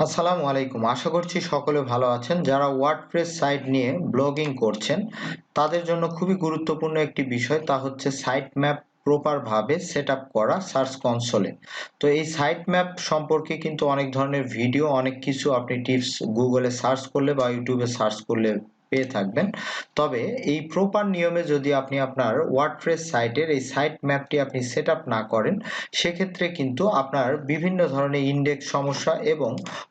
আসসালামু আলাইকুম। আশা করছি সকলে ভালো আছেন। যারা ওয়ার্ডপ্রেস সাইট নিয়ে ব্লগিং করছেন, তাদের জন্য খুবই গুরুত্বপূর্ণ একটি বিষয়, তা হচ্ছে সাইট ম্যাপ প্রপার ভাবে সেটআপ করা সার্চ কনসোলে। তো এই সাইট ম্যাপ সম্পর্কে কিন্তু অনেক ধরনের ভিডিও, অনেক কিছু আপনি টিপস গুগলে সার্চ করলে বা ইউটিউবে সার্চ করলে পেয়ে থাকবেন। তবে এই প্রপার নিয়মে যদি আপনি আপনার ওয়ার্ডপ্রেস সাইটের এই সাইট ম্যাপটি আপনি সেটআপ না করেন, সেক্ষেত্রে কিন্তু আপনার বিভিন্ন ধরনের ইনডেক্স সমস্যা এবং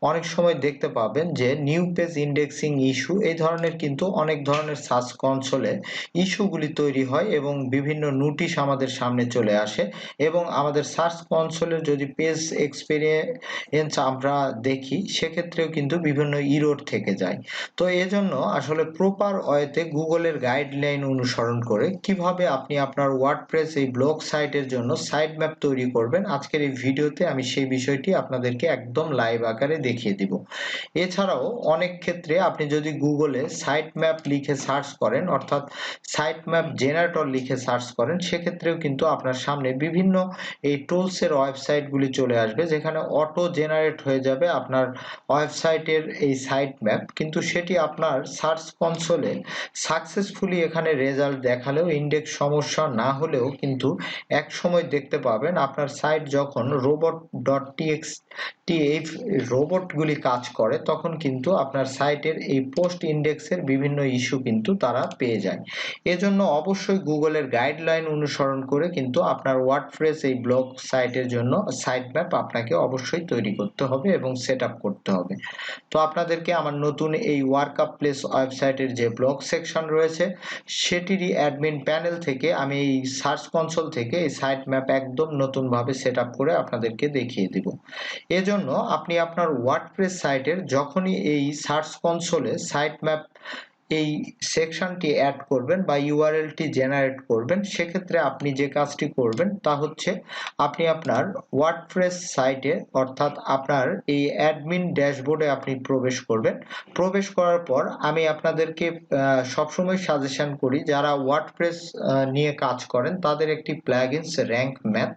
অনেক সময় দেখতে পাবেন যে নিউ পেজ ইন্ডেক্সিং ইস্যু, এই ধরনের কিন্তু অনেক ধরনের সার্চ কনসোলে ইস্যুগুলি তৈরি হয় এবং বিভিন্ন নোটিশ আমাদের সামনে চলে আসে এবং আমাদের সার্চ কনসোলের যদি পেজ এক্সপেরিয়েন্স আমরা দেখি, সেক্ষেত্রেও কিন্তু বিভিন্ন ইরর থেকে যায়। তো এজন্য আসলে প্রপার ওয়েতে গুগলের গাইডলাইন অনুসরণ করে কিভাবে আপনি আপনার ওয়ার্ডপ্রেস এই ব্লগ সাইটের জন্য সাইট ম্যাপ তৈরি করবেন, আজকের এই ভিডিওতে আমি সেই বিষয়টি আপনাদেরকে একদম লাইভ আকারে দেখিয়ে দিব। এছাড়াও অনেক ক্ষেত্রে আপনি যদি গুগলে সাইট ম্যাপ লিখে সার্চ করেন, অর্থাৎ সাইট ম্যাপ জেনারেটর লিখে সার্চ করেন, সেক্ষেত্রেও কিন্তু আপনার সামনে বিভিন্ন এই টুলসের ওয়েবসাইটগুলি চলে আসবে, যেখানে অটো জেনারেট হয়ে যাবে আপনার ওয়েবসাইটের এই সাইট ম্যাপ। কিন্তু সেটি আপনার সার্চ কনসোলে সাকসেসফুলি এখানে রেজাল্ট দেখালেও, ইন্ডেক্স সমস্যা না হলেও কিন্তু এক সময় দেখতে পাবেন আপনার সাইট যখন রোবট ডট টিএক্সটি এই রোবটগুলি কাজ করে, তখন কিন্তু আপনার সাইটের এই পোস্ট ইন্ডেক্সের বিভিন্ন ইস্যু কিন্তু তারা পেয়ে যায়। এজন্য অবশ্যই গুগলের গাইডলাইন অনুসরণ করে কিন্তু আপনার ওয়ার্ডপ্রেস এই ব্লগ সাইটের জন্য সাইট ম্যাপ আপনাকে অবশ্যই তৈরি করতে হবে এবং সেট আপ করতে হবে। তো আপনাদেরকে আমার নতুন এই ওয়ার্কআপ প্লেস ওয়েবসাইটের যে ব্লগ সেকশন রয়েছে, সেটিরই অ্যাডমিন প্যানেল থেকে আমি এই সার্চ কনসোল থেকে এই সাইট ম্যাপ একদম নতুনভাবে সেট আপ করে আপনাদেরকে দেখিয়ে দিব। এজন্য আপনি আপনার ওয়ার্ডপ্রেস সাইটের যখনই এই সার্চ কনসোলে সাইট ম্যাপ এই সেকশনটি অ্যাড করবেন বা ইউআরএলটি জেনারেট করবেন, সেক্ষেত্রে আপনি যে কাজটি করবেন তা হচ্ছে আপনি আপনার ওয়ার্ডপ্রেস সাইটে, অর্থাৎ আপনার এই অ্যাডমিন ড্যাশবোর্ডে আপনি প্রবেশ করবেন। প্রবেশ করার পর আমি আপনাদেরকে সবসময় সাজেশন করি, যারা ওয়ার্ডপ্রেস নিয়ে কাজ করেন তাদের একটি প্লাগইনস র্যাঙ্ক ম্যাথ।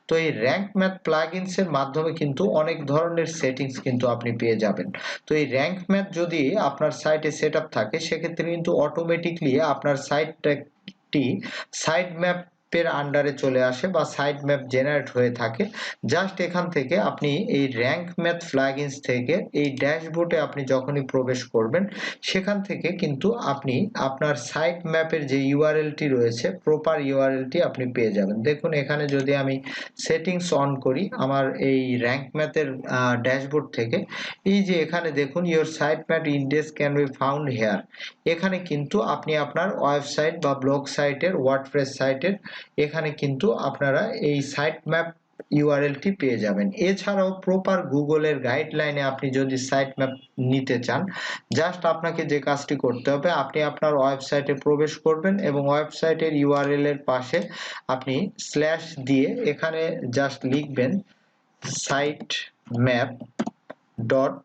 তো এই র্যাঙ্ক ম্যাথ প্লাগইনসের মাধ্যমে কিন্তু অনেক ধরনের সেটিংস কিন্তু আপনি পেয়ে যাবেন। তো এই র্যাঙ্ক ম্যাথ যদি আপনার সাইটে সেট আপ থাকে, সেক্ষেত্রে কিন্তু অটোমেটিকলি আপনার সাইটটি সাইট ম্যাপের আন্ডারে চলে আসে বা সাইট ম্যাপ জেনারেট হয়ে থাকে। জাস্ট এখান থেকে আপনি এই র্যাঙ্ক ম্যাথ প্লাগইনস থেকে এই ড্যাশবোর্ডে আপনি যখনই প্রবেশ করবেন, সেখান থেকে কিন্তু আপনি আপনার সাইট ম্যাপের যে ইউআরএলটি রয়েছে, প্রপার ইউআরএলটি আপনি পেয়ে যাবেন। দেখুন এখানে যদি আমি সেটিংস অন করি আমার এই র্যাঙ্ক ম্যাথের ড্যাশবোর্ড থেকে, এই যে এখানে দেখুন your site map index can be found here, এখানে কিন্তু আপনি আপনার ওয়েবসাইট বা ব্লগ সাইটের ওয়ার্ডপ্রেস সাইটের এখানে কিন্তু আপনারা এই সাইট ম্যাপ ইউআরএলটি পেয়ে যাবেন। এছাড়াও প্রপার গুগলের গাইডলাইনে আপনি যদি সাইট ম্যাপ নিতে চান, জাস্ট আপনাকে যে কাজটি করতে হবে, আপনি আপনার ওয়েবসাইটে প্রবেশ করবেন এবং ওয়েবসাইটের ইউআরএল এর পাশে আপনি স্ল্যাশ দিয়ে এখানে জাস্ট লিখবেন সাইট ম্যাপ ডট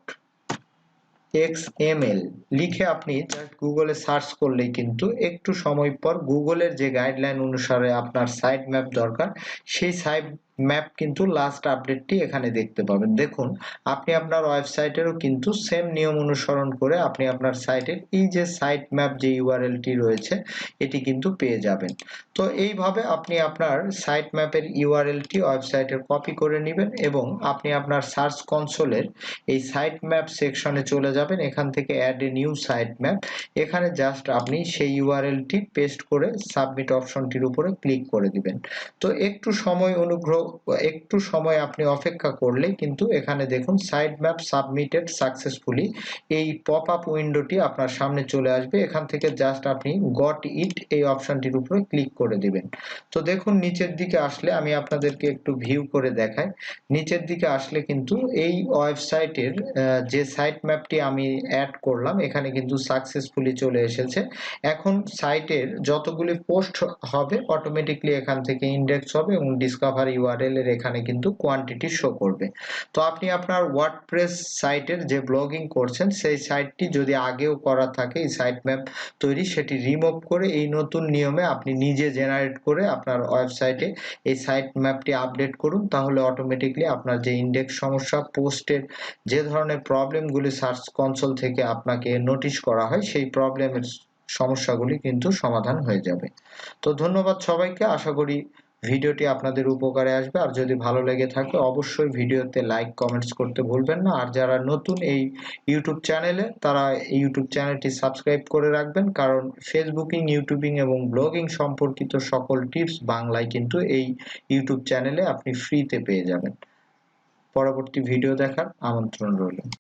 XML লিখে আপনি জাস্ট গুগলে সার্চ করলেই কিন্তু একটু সময় পর গুগলের যে গাইডলাইন অনুসারে আপনার সাইট ম্যাপ দরকার, সেই সাইট ম্যাপ কিন্তু লাস্ট আপডেটটি এখানে দেখতে পাবেন। দেখুন আপনি আপনার ওয়েবসাইটেরও কিন্তু সেম নিয়ম অনুসরণ করে আপনি আপনার সাইটের এই যে সাইট ম্যাপ যে ইউআরএলটি রয়েছে, এটি কিন্তু পেয়ে যাবেন। তো এইভাবে আপনি আপনার সাইট ম্যাপের ইউআরএলটি ওয়েবসাইটের কপি করে নেবেন এবং আপনি আপনার সার্চ কনসোলের এই সাইট ম্যাপ সেকশনে চলে যাবেন। এখান থেকে add a new site map, এখানে জাস্ট আপনি সেই ইউআরএলটি পেস্ট করে সাবমিট অপশনটির উপরে ক্লিক করে দিবেন। তো একটু সময় আপনি অপেক্ষা করলে কিন্তু এখানে দেখুন সাইট ম্যাপ সাবমিটেড সাকসেসফুলি, এই পপ আপ উইন্ডোটি আপনার সামনে চলে আসবে। এখান থেকে জাস্ট আপনি গট ইট এই অপশনটির উপরে ক্লিক করে দিবেন। তো দেখুন নিচের দিকে আসলে আমি আপনাদেরকে একটু ভিউ করে দেখাই। নিচের দিকে আসলে কিন্তু এই ওয়েবসাইটের যে সাইট ম্যাপটি আমি অ্যাড করলাম, এখানে কিন্তু সাকসেসফুলি চলে এসেছে। এখন সাইটের যতগুলি পোস্ট হবে অটোমেটিকলি এখান থেকে ইন্ডেক্স হবে এবং ডিসকভার ইউআরএল URL এর এখানে কিন্তু কোয়ান্টিটি শো করবে। তো আপনি আপনার ওয়ার্ডপ্রেস সাইটের যে ব্লগিং করছেন সেই সাইটটি যদি আগেও করা থাকে এই সাইট ম্যাপ তৈরি, সেটি রিমুভ করে এই নতুন নিয়মে আপনি নিজে জেনারেট করে আপনার ওয়েবসাইটে এই সাইট ম্যাপটি আপডেট করুন। তাহলে অটোমেটিকলি আপনার যে ইন্ডেক্স সমস্যা, পোস্টের যে ধরনের প্রবলেমগুলি সার্চ কনসোল থেকে আপনাকে নোটিশ করা হয় সেই প্রবলেমের সমস্যাগুলি কিন্তু সমাধান হয়ে যাবে। তো ধন্যবাদ সবাইকে, আশা করি ভিডিওটি আপনাদের উপকারে আসবে। আর যদি ভালো লেগে থাকে অবশ্যই ভিডিওতে লাইক কমেন্টস করতে ভুলবেন না। আর যারা নতুন এই ইউটিউব চ্যানেলে, তারা ইউটিউব চ্যানেলটি সাবস্ক্রাইব করে রাখবেন, কারণ ফেসবুকিং, ইউটিউবিং এবং ব্লগিং সম্পর্কিত সকল টিপস বাংলায় কিন্তু এই ইউটিউব চ্যানেলে আপনি ফ্রিতে পেয়ে যাবেন। পরবর্তী ভিডিও দেখার আমন্ত্রণ রইল।